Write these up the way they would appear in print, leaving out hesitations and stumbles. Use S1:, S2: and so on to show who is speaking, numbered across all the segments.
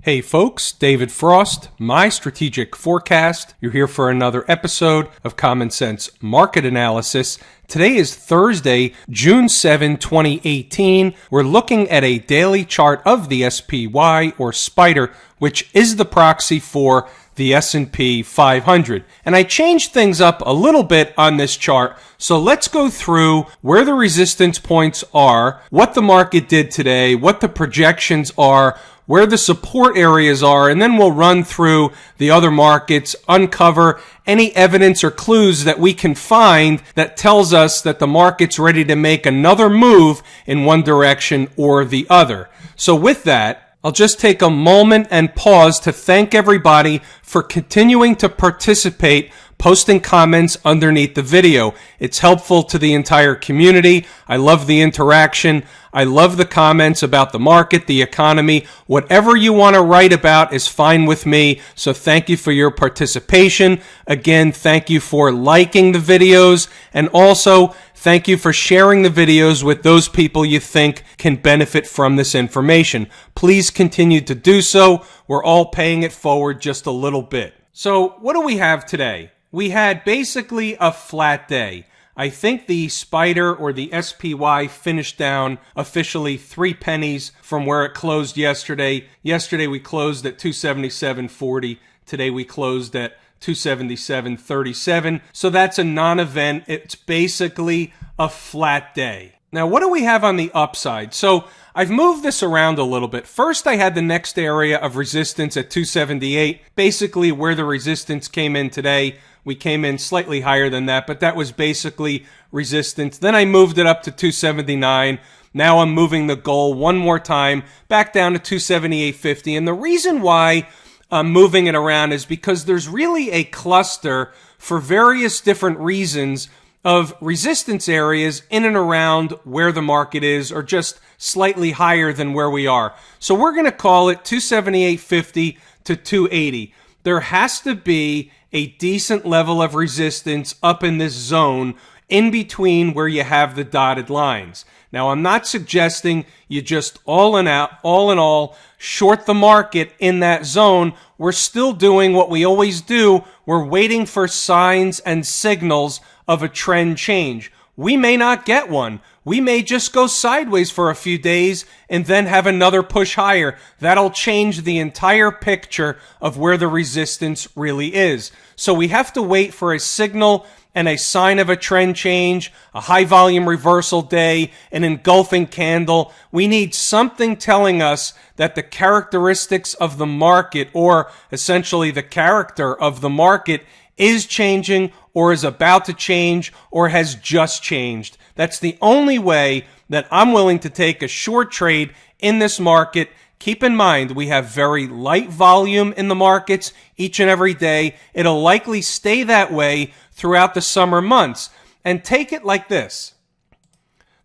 S1: Hey folks, David Frost, my strategic forecast. You're here for another episode of Common Sense Market Analysis. Today is Thursday, June 7, 2018. We're looking at a daily chart of the SPY or Spider, which is the proxy for the S&P 500. And I changed things up a little bit on this chart. So let's go through where the resistance points are, what the market did today, what the projections are, where the support areas are, and then we'll run through the other markets, uncover any evidence or clues that we can find that tells us that the market's ready to make another move in one direction or the other. So with that, I'll just take a moment and pause to thank everybody for continuing to participate, posting comments underneath the video. It's helpful to the entire community. I love the interaction. I love the comments about the market, the economy. Whatever you want to write about is fine with me. So thank you for your participation. Again, thank you for liking the videos, and also thank you for sharing the videos with those people you think can benefit from this information. Please continue to do so. We're all paying it forward just a little bit. So what do we have today? We had basically a flat day. I think the Spider or the SPY finished down officially 3 pennies from where it closed yesterday. Yesterday we closed at 277.40. Today we closed at 277.37. So that's a non-event. It's basically a flat day. Now, what do we have on the upside? So I've moved this around a little bit. First, I had the next area of resistance at 278, basically where the resistance came in today. We came in slightly higher than that, but that was basically resistance. Then I moved it up to 279. Now I'm moving the goal one more time back down to 278.50. And the reason why I'm moving it around is because there's really a cluster for various different reasons of resistance areas in and around where the market is, or just slightly higher than where we are. So we're going to call it 278.50 to 280. There has to be a decent level of resistance up in this zone in between where you have the dotted lines. Now, I'm not suggesting you just all in all short the market in that zone. We're still doing what we always do. We're waiting for signs and signals of a trend change. We may not get one. We may just go sideways for a few days and then have another push higher. That'll change the entire picture of where the resistance really is. So we have to wait for a signal and a sign of a trend change, a high volume reversal day, an engulfing candle. We need something telling us that the characteristics of the market, or essentially the character of the market, is changing or is about to change or has just changed. That's the only way that I'm willing to take a short trade in this market. Keep in mind, we have very light volume in the markets each and every day. It'll likely stay that way throughout the summer months. And take it like this.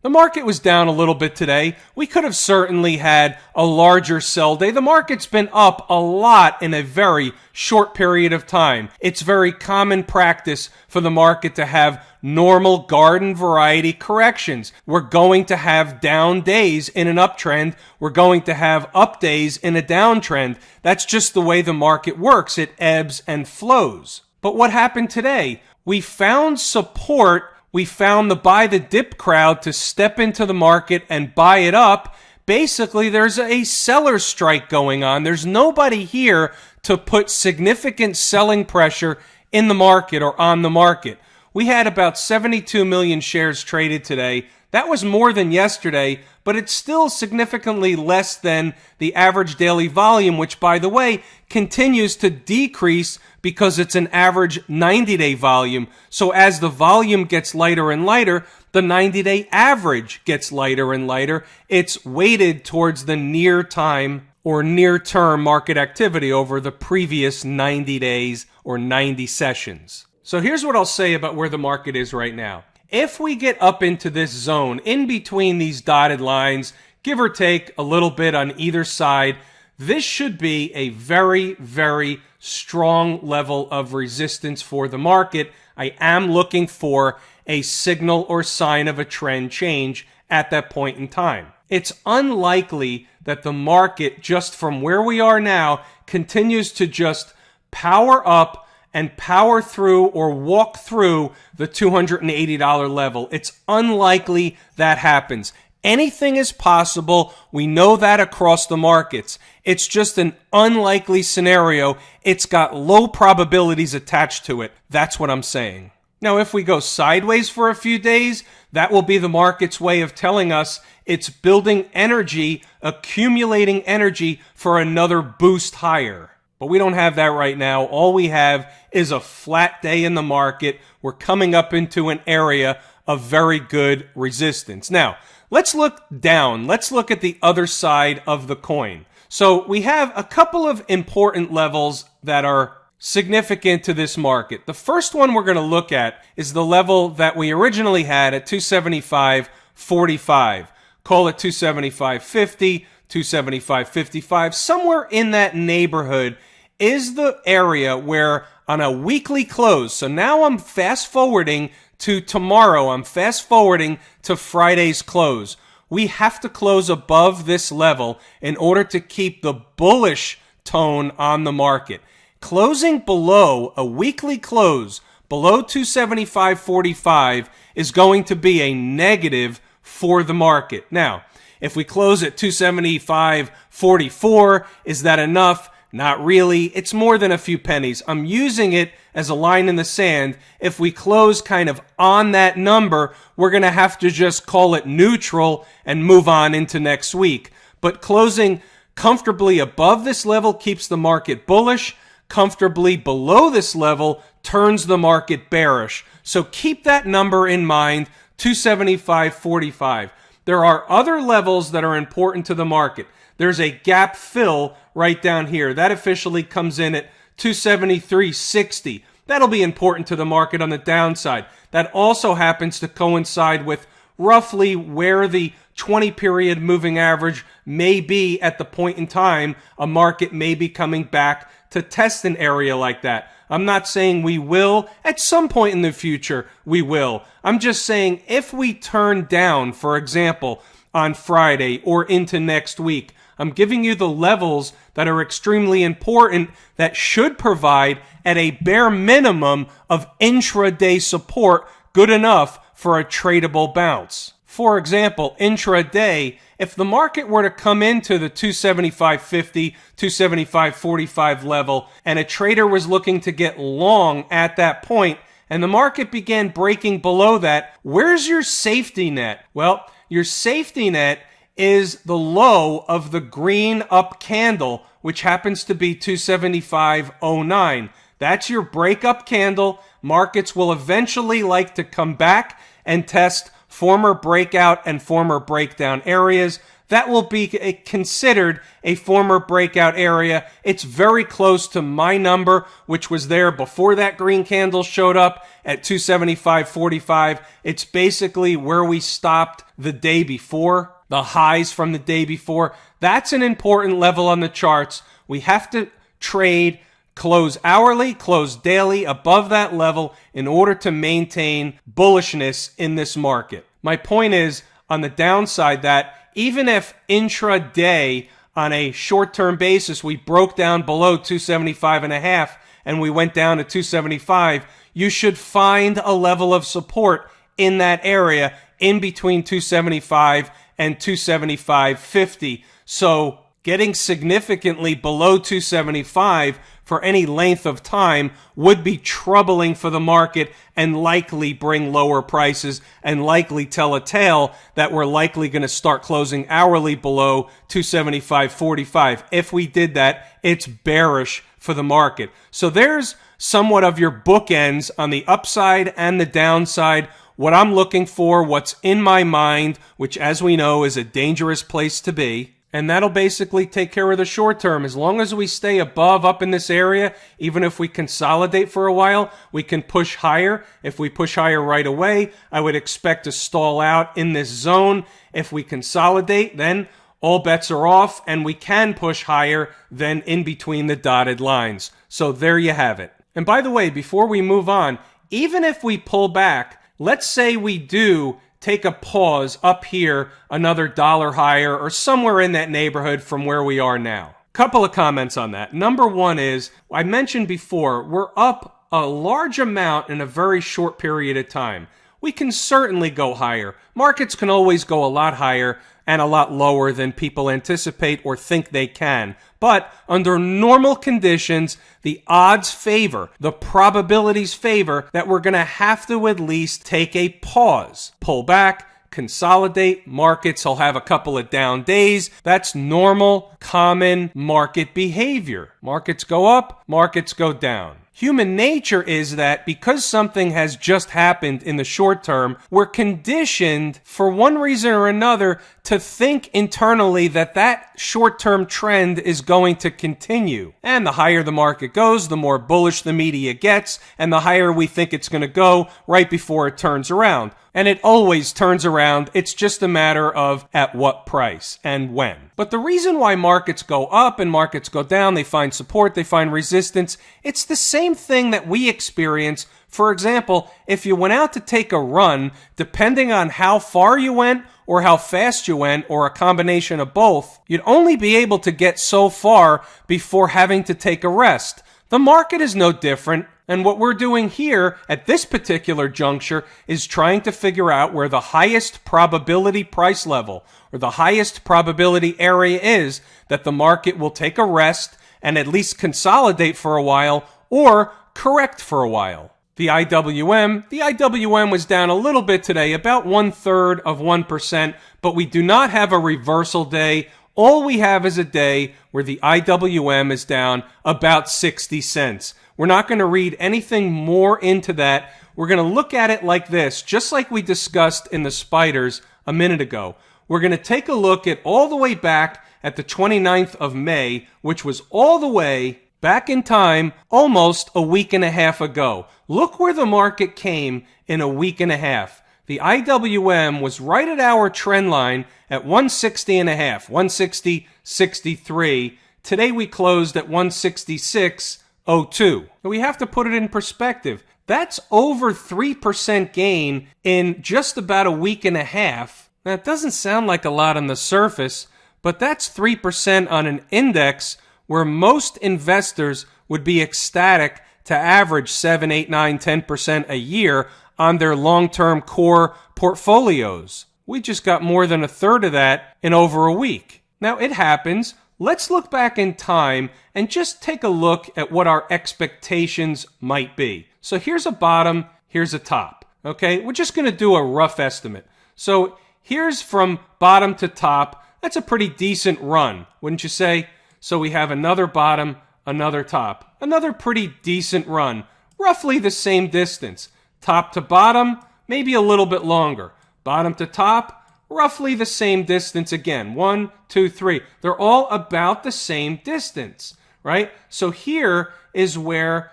S1: The market was down a little bit today. We could have certainly had a larger sell day. The market's been up a lot in a very short period of time. It's very common practice for the market to have normal garden variety corrections. We're going to have down days in an uptrend. We're going to have up days in a downtrend. That's just the way the market works. It ebbs and flows. But what happened today? We found support. We found the buy the dip crowd to step into the market and buy it up. Basically, there's a seller strike going on. There's nobody here to put significant selling pressure in the market or on the market. We had about 72 million shares traded today. That was more than yesterday, but it's still significantly less than the average daily volume, which, by the way, continues to decrease because it's an average 90-day volume. So as the volume gets lighter and lighter, the 90-day average gets lighter and lighter. It's weighted towards the near time or near-term market activity over the previous 90 days or 90 sessions. So here's what I'll say about where the market is right now. If we get up into this zone in between these dotted lines, give or take a little bit on either side, this should be a very, very strong level of resistance for the market. I am looking for a signal or sign of a trend change at that point in time. It's unlikely that the market, just from where we are now, continues to just power up and power through or walk through the $280 level. It's unlikely that happens. Anything is possible. We know that across the markets. It's just an unlikely scenario. It's got low probabilities attached to it. That's what I'm saying. Now, if we go sideways for a few days, that will be the market's way of telling us it's building energy, accumulating energy for another boost higher. But we don't have that right now. All we have is a flat day in the market. We're coming up into an area of very good resistance. Now, let's look down. Let's look at the other side of the coin. So we have a couple of important levels that are significant to this market. The first one we're going to look at is the level that we originally had at 275.45. Call it 275.50, 275.55, somewhere in that neighborhood is the area where on a weekly close, so now I'm fast forwarding to tomorrow, I'm fast forwarding to Friday's close. We have to close above this level in order to keep the bullish tone on the market. Closing below a weekly close, below 275.45 is going to be a negative for the market. Now, if we close at 275.44, is that enough? Not really. It's more than a few pennies. I'm using it as a line in the sand. If we close kind of on that number, we're going to have to just call it neutral and move on into next week. But closing comfortably above this level keeps the market bullish. Comfortably below this level turns the market bearish. So keep that number in mind, 275.45. There are other levels that are important to the market. There's a gap fill right down here. That officially comes in at 273.60. That'll be important to the market on the downside. That also happens to coincide with roughly where the 20-period moving average may be at the point in time a market may be coming back to test an area like that. I'm not saying we will. At some point in the future, we will. I'm just saying if we turn down, for example, on Friday or into next week, I'm giving you the levels that are extremely important that should provide at a bare minimum of intraday support good enough for a tradable bounce. For example, intraday, if the market were to come into the 275.50, 275.45 level, and a trader was looking to get long at that point, and the market began breaking below that, where's your safety net? Well, your safety net is the low of the green up candle, which happens to be 275.09. That's your breakup candle. Markets will eventually like to come back and test former breakout and former breakdown areas. That will be considered a former breakout area. It's very close to my number, which was there before that green candle showed up at 275.45. It's basically where we stopped the day before, the highs from the day before. That's an important level on the charts. We have to trade close hourly, close daily above that level in order to maintain bullishness in this market. My point is, on the downside, that even if intraday on a short-term basis we broke down below 275.5 and we went down to 275, you should find a level of support in that area in between 275 and 275.50. So getting significantly below 275 for any length of time would be troubling for the market and likely bring lower prices and likely tell a tale that we're likely going to start closing hourly below 275.45. If we did that, it's bearish for the market. So there's somewhat of your bookends on the upside and the downside. What I'm looking for, what's in my mind, which as we know is a dangerous place to be. And that'll basically take care of the short term. As long as we stay above up in this area, even if we consolidate for a while, we can push higher. If we push higher right away, I would expect to stall out in this zone. If we consolidate, then all bets are off and we can push higher than in between the dotted lines. So there you have it. And by the way, before we move on, even if we pull back, let's say we do take a pause up here, another dollar higher, or somewhere in that neighborhood from where we are now. Couple of comments on that. Number one is, I mentioned before, we're up a large amount in a very short period of time. We can certainly go higher. Markets can always go a lot higher and a lot lower than people anticipate or think they can. But under normal conditions, the odds favor, the probabilities favor that we're going to have to at least take a pause, pull back, consolidate. Markets will have a couple of down days. That's normal, common market behavior. Markets go up, markets go down. Human nature is that because something has just happened in the short term, we're conditioned for one reason or another to think internally that that short-term trend is going to continue. And the higher the market goes, the more bullish the media gets, and the higher we think it's going to go right before it turns around. And it always turns around. It's just a matter of at what price and when. But the reason why markets go up and markets go down, they find support, they find resistance, it's the same thing that we experience. For example, if you went out to take a run, depending on how far you went or how fast you went or a combination of both, you'd only be able to get so far before having to take a rest. The market is no different. And what we're doing here at this particular juncture is trying to figure out where the highest probability price level or the highest probability area is that the market will take a rest and at least consolidate for a while or correct for a while. The IWM was down a little bit today, about 1/3 of 1%, but we do not have a reversal day. All we have is a day where the IWM is down about 60 cents. We're not going to read anything more into that. We're going to look at it like this, just like we discussed in the spiders a minute ago. We're going to take a look at all the way back at the 29th of May, which was all the way back in time, almost a week and a half ago. Look where the market came in a week and a half. The IWM was right at our trend line at 160.5, 160.63. Today we closed at 166.02. We have to put it in perspective. That's over 3% gain in just about a week and a half. That doesn't sound like a lot on the surface, but that's 3% on an index where most investors would be ecstatic to average 7, 8, 9, 10% a year on their long-term core portfolios. We just got more than a third of that in over a week. Now, it happens. Let's look back in time and just take a look at what our expectations might be. So here's a bottom, here's a top. Okay, we're just going to do a rough estimate. So here's from bottom to top. That's a pretty decent run, wouldn't you say? So we have another bottom, another top. Another pretty decent run, roughly the same distance. Top to bottom, maybe a little bit longer. Bottom to top, roughly the same distance again. 1, 2, 3. They're all about the same distance, right? So here is where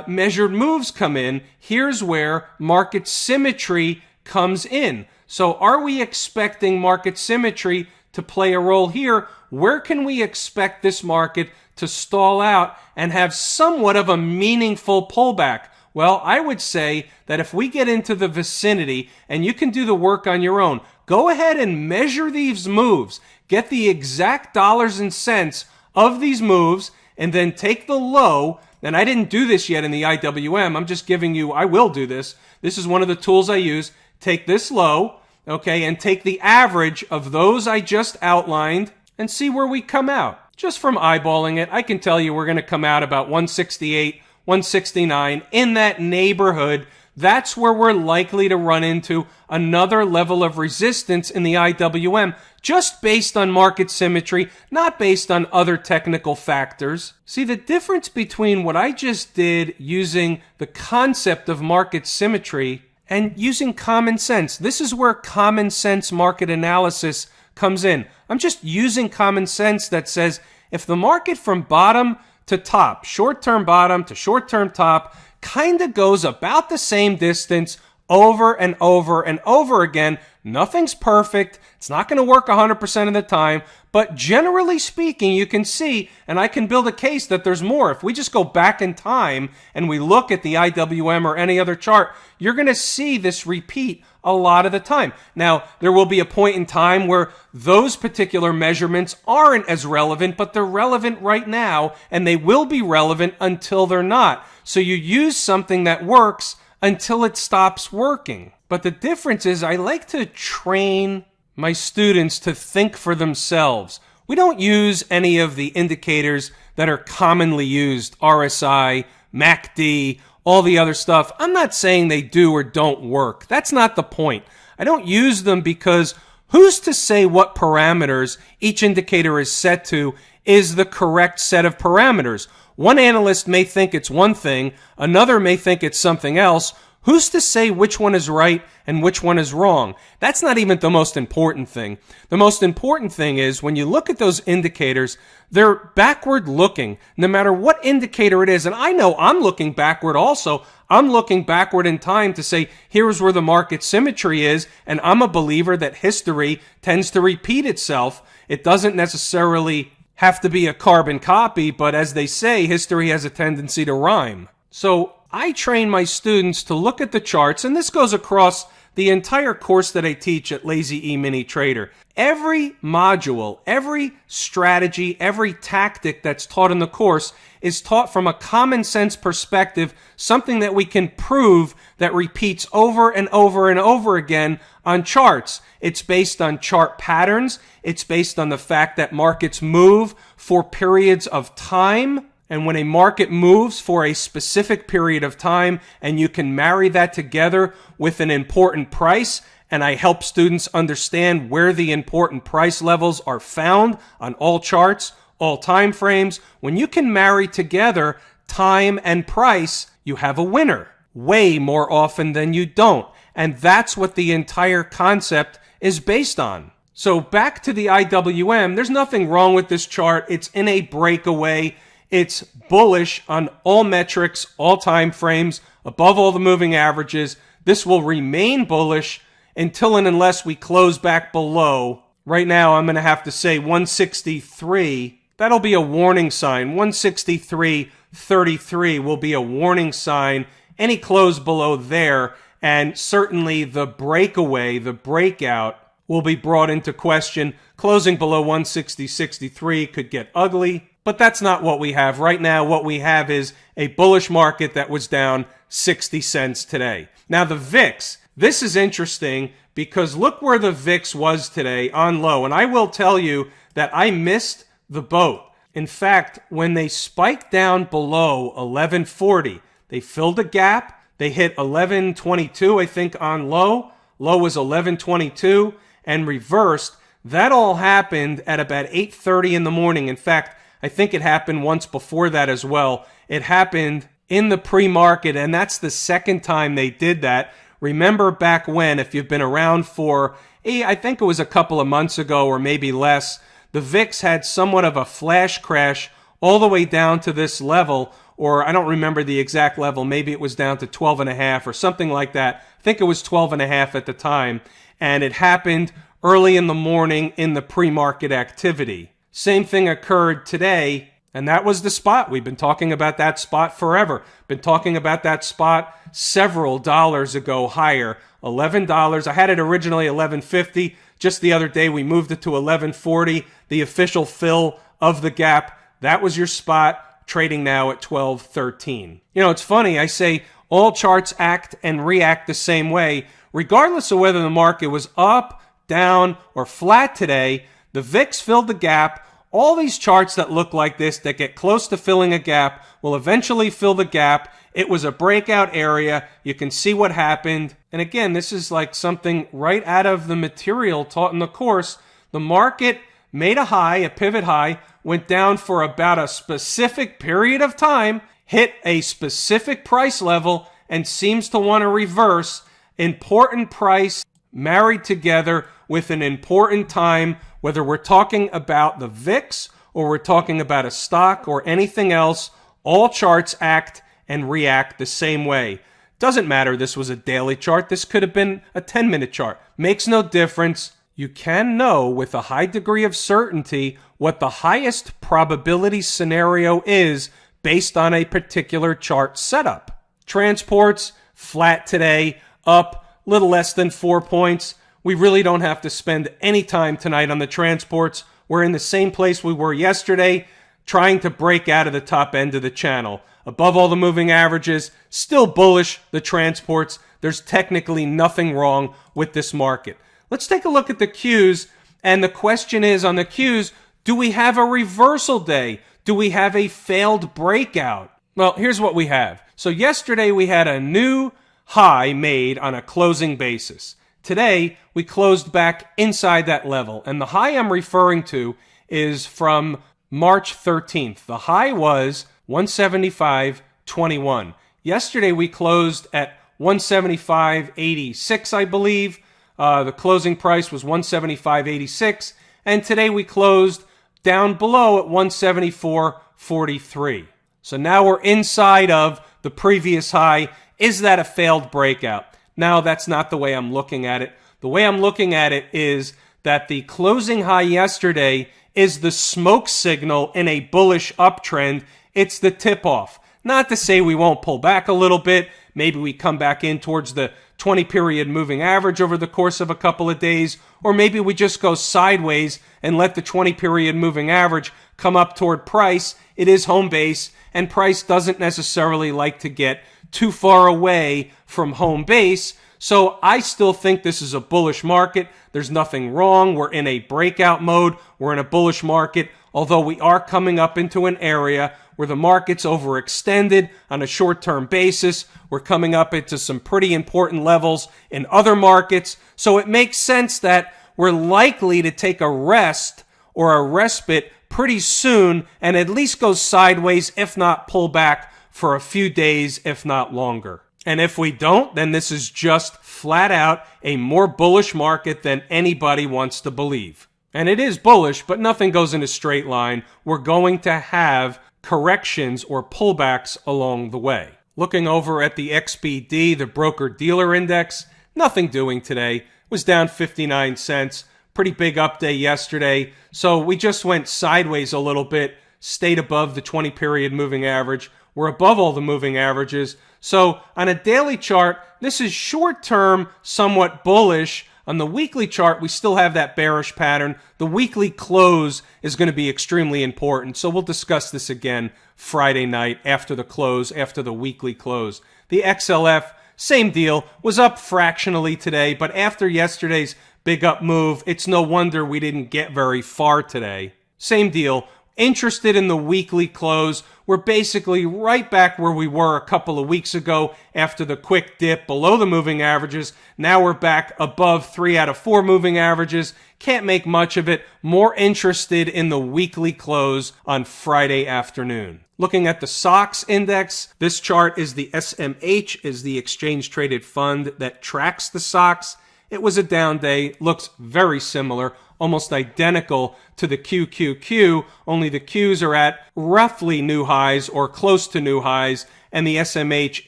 S1: measured moves come in. Here's where market symmetry comes in. So are we expecting market symmetry to play a role here? Where can we expect this market to stall out and have somewhat of a meaningful pullback? Well, I would say that if we get into the vicinity, and you can do the work on your own, go ahead and measure these moves, get the exact dollars and cents of these moves, and then take the low. And I didn't do this yet in the IWM. I'm just giving you, I will do this. This is one of the tools I use. Take this low, okay, and take the average of those I just outlined and see where we come out. Just from eyeballing it, I can tell you we're going to come out about 168, 169, in that neighborhood. That's where we're likely to run into another level of resistance in the IWM, just based on market symmetry, not based on other technical factors. See, the difference between what I just did using the concept of market symmetry and using common sense. This is where common sense market analysis comes in. I'm just using common sense that says if the market from bottom to top, short-term bottom to short-term top, kind of goes about the same distance over and over and over again. Nothing's perfect. It's not going to work 100% of the time, but generally speaking, you can see, and I can build a case that there's more. If we just go back in time and we look at the IWM or any other chart, you're going to see this repeat a lot of the time. Now, there will be a point in time where those particular measurements aren't as relevant, but they're relevant right now, and they will be relevant until they're not. So you use something that works until it stops working. But the difference is I like to train my students to think for themselves. We don't use any of the indicators that are commonly used, RSI, MACD, all the other stuff. I'm not saying they do or don't work. That's not the point. I don't use them because who's to say what parameters each indicator is set to is the correct set of parameters? One analyst may think it's one thing, another may think it's something else. Who's to say which one is right and which one is wrong? That's not even the most important thing. The most important thing is when you look at those indicators, they're backward looking, no matter what indicator it is. And I know I'm looking backward also. I'm looking backward in time to say, here's where the market symmetry is. And I'm a believer that history tends to repeat itself. It doesn't necessarily have to be a carbon copy, but as they say, history has a tendency to rhyme. So I train my students to look at the charts, and this goes across the entire course that I teach at Lazy E Mini Trader. Every module, every strategy, every tactic that's taught in the course is taught from a common sense perspective, something that we can prove that repeats over and over and over again on charts. It's based on chart patterns. It's based on the fact that markets move for periods of time. And when a market moves for a specific period of time and you can marry that together with an important price, and I help students understand where the important price levels are found on all charts, all time frames, when you can marry together time and price, you have a winner way more often than you don't. And that's what the entire concept is based on. So back to the IWM, there's nothing wrong with this chart. It's in a breakaway. It's bullish on all metrics, all time frames, above all the moving averages. This will remain bullish until and unless we close back below. Right now, I'm going to have to say 163. That'll be a warning sign. 163.33 will be a warning sign. Any close below there, and certainly the breakaway, the breakout, will be brought into question. Closing below 160.63 could get ugly. But that's not what we have. Right now, what we have is a bullish market that was down 60 cents today. Now, the VIX, this is interesting because look where the VIX was today on low. And I will tell you that I missed the boat. In fact, when they spiked down below 1140, they filled a gap. They hit 1122, I think, on low. Low was 1122 and reversed. That all happened at about 8:30 in the morning. In fact, I think it happened once before that as well. It happened in the pre-market, and that's the second time they did that. Remember back when, if you've been around for, I think it was a couple of months ago or maybe less, the VIX had somewhat of a flash crash all the way down to this level, or I don't remember the exact level. Maybe it was down to 12.5 or something like that. I think it was 12.5 at the time, and it happened early in the morning in the pre-market activity. Same thing occurred today, and that was the spot. We've been talking about that spot forever. Been talking about that spot several dollars ago higher. $11. I had it originally $11.50. Just the other day, we moved it to $11.40. The official fill of the gap. That was your spot, trading now at $12.13. You know, it's funny. I say all charts act and react the same way. Regardless of whether the market was up, down, or flat today, the VIX filled the gap. All these charts that look like this, that get close to filling a gap, will eventually fill the gap. It was a breakout area. You can see what happened. And again, this is like something right out of the material taught in the course. The market made a high, a pivot high, went down for about a specific period of time, hit a specific price level, and seems to want to reverse. Important price married together with an important time, whether we're talking about the VIX or we're talking about a stock or anything else, all charts act and react the same way. Doesn't matter, this was a daily chart. This could have been a 10-minute chart. Makes no difference. You can know with a high degree of certainty what the highest probability scenario is based on a particular chart setup. Transports, flat today, up little less than 4 points. We really don't have to spend any time tonight on the transports. We're in the same place we were yesterday, trying to break out of the top end of the channel. Above all the moving averages, still bullish, the transports. There's technically nothing wrong with this market. Let's take a look at the Qs, and the question is on the Qs, do we have a reversal day? Do we have a failed breakout? Well, here's what we have. So yesterday we had a new high made on a closing basis. Today, we closed back inside that level, and the high I'm referring to is from March 13th. The high was 175.21. Yesterday, we closed at 175.86, I believe. The closing price was 175.86, and today we closed down below at 174.43. So now we're inside of the previous high. Is that a failed breakout? Now, that's not the way I'm looking at it. The way I'm looking at it is that the closing high yesterday is the smoke signal in a bullish uptrend. It's the tip-off. Not to say we won't pull back a little bit. Maybe we come back in towards the 20-period moving average over the course of a couple of days, or maybe we just go sideways and let the 20-period moving average come up toward price. It is home base, and price doesn't necessarily like to get too far away from home base. So I still think this is a bullish market. There's nothing wrong. We're in a breakout mode. We're in a bullish market, although we are coming up into an area where the market's overextended on a short-term basis. We're coming up into some pretty important levels in other markets. So it makes sense that we're likely to take a rest or a respite pretty soon and at least go sideways, if not pull back for a few days, if not longer. And if we don't, then this is just flat out a more bullish market than anybody wants to believe. And it is bullish, but nothing goes in a straight line. We're going to have corrections or pullbacks along the way. Looking over at the XBD, the broker-dealer index, nothing doing today. It was down 59 cents. Pretty big up day yesterday. So we just went sideways a little bit, stayed above the 20-period moving average. We're above all the moving averages. So on a daily chart, this is short-term, somewhat bullish. On the weekly chart, we still have that bearish pattern. The weekly close is going to be extremely important. So we'll discuss this again Friday night after the close, after the weekly close. The XLF, same deal, was up fractionally today, but after yesterday's big up move, it's no wonder we didn't get very far today. Same deal. Interested in the weekly close. We're basically right back where we were a couple of weeks ago after the quick dip below the moving averages. Now we're back above 3 out of 4 moving averages. Can't make much of it. More interested in the weekly close on Friday afternoon. Looking at the SOX index, this chart is the SMH, is the exchange traded fund that tracks the SOX. It was a down day, looks very similar, almost identical to the QQQ, only the Qs are at roughly new highs or close to new highs, and the SMH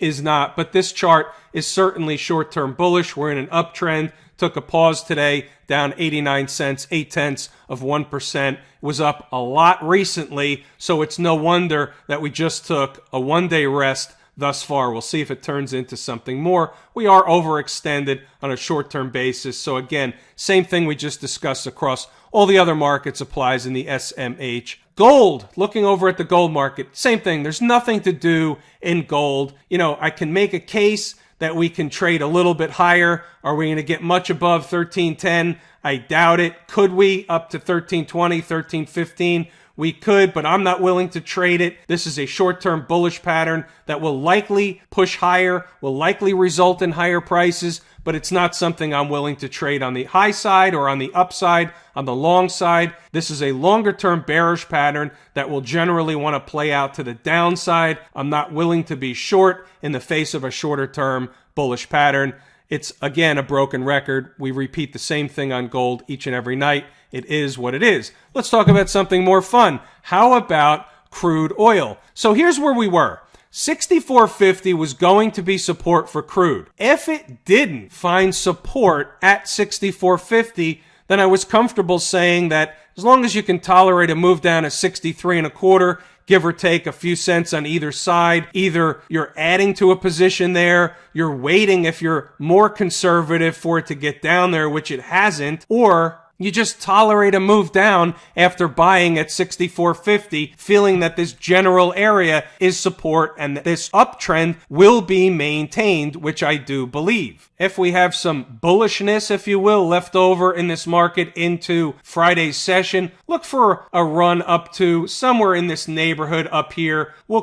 S1: is not. But this chart is certainly short-term bullish. We're in an uptrend. Took a pause today, down 89 cents, 0.8%. It was up a lot recently, so it's no wonder that we just took a one-day rest thus far. We'll see if it turns into something more. We are overextended on a short-term basis. So again, same thing we just discussed across all the other markets applies in the SMH. Gold, looking over at the gold market, same thing. There's nothing to do in gold. You know, I can make a case that we can trade a little bit higher. Are we going to get much above 1310? I doubt it. Could we up to 1320, 1315? We could, but I'm not willing to trade it. This is a short-term bullish pattern that will likely push higher, will likely result in higher prices, but it's not something I'm willing to trade on the high side or on the upside, on the long side. This is a longer-term bearish pattern that will generally want to play out to the downside. I'm not willing to be short in the face of a shorter-term bullish pattern. It's, again, a broken record. We repeat the same thing on gold each and every night. It is what it is. Let's talk about something more fun. How about crude oil? So here's where we were. 64.50 was going to be support for crude. If it didn't find support at 64.50, then I was comfortable saying that as long as you can tolerate a move down at 63.25, give or take a few cents on either side, either you're adding to a position there, you're waiting if you're more conservative for it to get down there, which it hasn't, or you just tolerate a move down after buying at 64.50, feeling that this general area is support and that this uptrend will be maintained, which I do believe. If we have some bullishness, if you will, left over in this market into Friday's session, look for a run up to somewhere in this neighborhood up here. We'll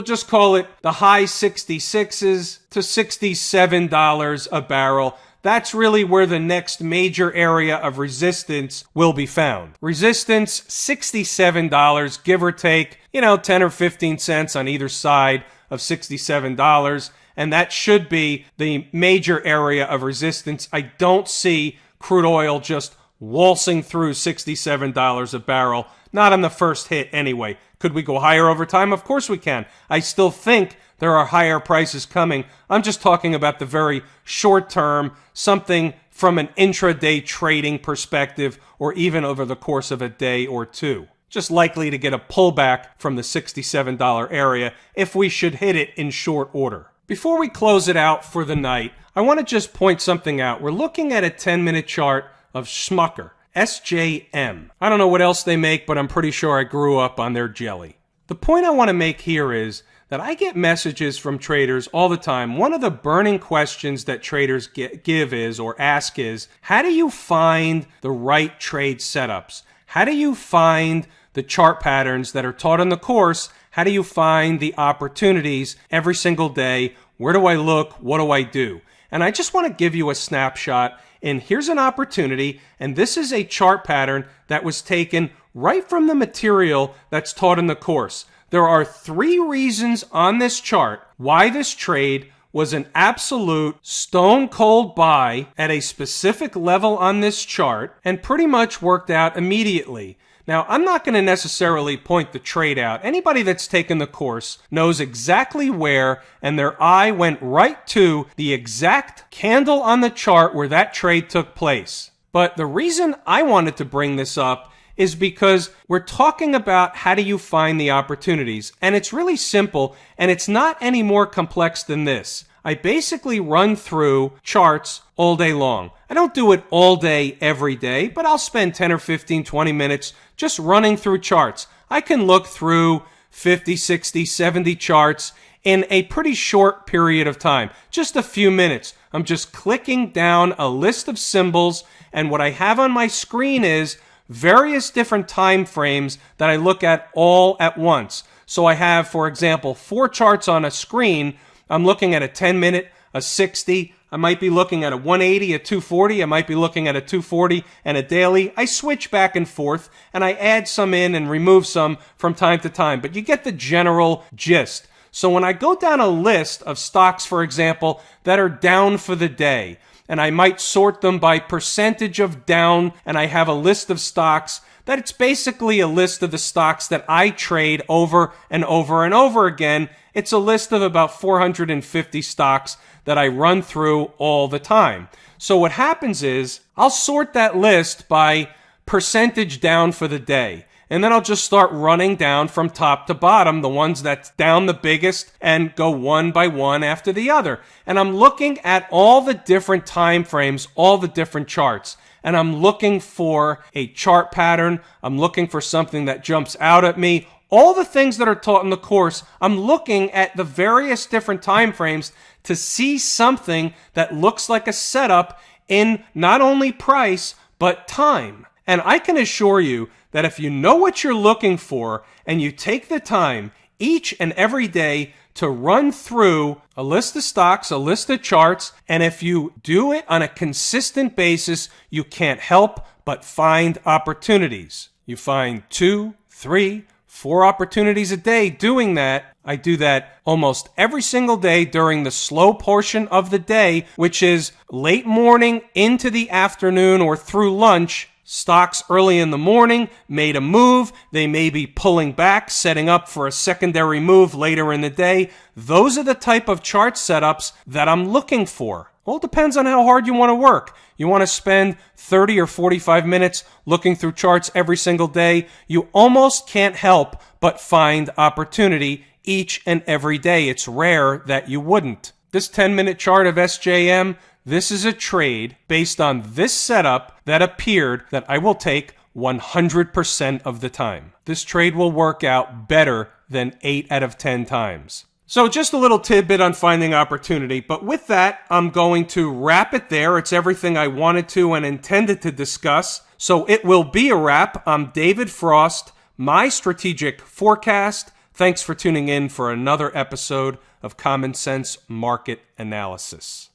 S1: just call it the high 66s to $67 a barrel. That's really where the next major area of resistance will be found. Resistance, $67, give or take, 10 or 15 cents on either side of $67. And that should be the major area of resistance. I don't see crude oil just waltzing through $67 a barrel. Not on the first hit anyway. Could we go higher over time? Of course we can. I still think there are higher prices coming. I'm just talking about the very short term, something from an intraday trading perspective, or even over the course of a day or two. Just likely to get a pullback from the $67 area if we should hit it in short order. Before we close it out for the night, I want to just point something out. We're looking at a 10-minute chart of Smucker, SJM. I don't know what else they make, but I'm pretty sure I grew up on their jelly. The point I want to make here is that I get messages from traders all the time. One of the burning questions that traders give is, or ask is, how do you find the right trade setups? How do you find the chart patterns that are taught in the course? How do you find the opportunities every single day? Where do I look? What do I do? And I just want to give you a snapshot. And here's an opportunity. And this is a chart pattern that was taken right from the material that's taught in the course. There are 3 reasons on this chart why this trade was an absolute stone cold buy at a specific level on this chart and pretty much worked out immediately. Now, I'm not going to necessarily point the trade out. Anybody that's taken the course knows exactly where, and their eye went right to the exact candle on the chart where that trade took place. But the reason I wanted to bring this up is because we're talking about how do you find the opportunities. And it's really simple, and it's not any more complex than this. I basically run through charts all day long. I don't do it all day, every day, but I'll spend 10 or 15, 20 minutes just running through charts. I can look through 50, 60, 70 charts in a pretty short period of time. Just a few minutes. I'm just clicking down a list of symbols, and what I have on my screen is various different time frames that I look at all at once. So I have, for example, 4 charts on a screen. I'm looking at a 10-minute, a 60. I might be looking at a 180, a 240. I might be looking at a 240 and a daily. I switch back and forth, and I add some in and remove some from time to time. But you get the general gist. So when I go down a list of stocks, for example, that are down for the day, and I might sort them by percentage of down, and I have a list of stocks that it's basically a list of the stocks that I trade over and over and over again. It's a list of about 450 stocks that I run through all the time. So what happens is I'll sort that list by percentage down for the day. And then I'll just start running down from top to bottom, the ones that's down the biggest, and go one by one after the other. And I'm looking at all the different time frames, all the different charts. And I'm looking for a chart pattern. I'm looking for something that jumps out at me. All the things that are taught in the course, I'm looking at the various different time frames to see something that looks like a setup in not only price, but time. And I can assure you that if you know what you're looking for and you take the time each and every day to run through a list of stocks, a list of charts, and if you do it on a consistent basis, you can't help but find opportunities. You find 2, 3, 4 opportunities a day doing that. I do that almost every single day during the slow portion of the day, which is late morning into the afternoon or through lunch. Stocks early in the morning made a move. They may be pulling back, setting up for a secondary move later in the day. Those are the type of chart setups that I'm looking for. All depends on how hard you want to work. You want to spend 30 or 45 minutes looking through charts every single day. You almost can't help but find opportunity each and every day. It's rare that you wouldn't. This 10-minute chart of SJM, this is a trade based on this setup that appeared that I will take 100% of the time. This trade will work out better than 8 out of 10 times. So just a little tidbit on finding opportunity. But with that, I'm going to wrap it there. It's everything I wanted to and intended to discuss. So it will be a wrap. I'm David Frost, my strategic forecast. Thanks for tuning in for another episode of Common Sense Market Analysis.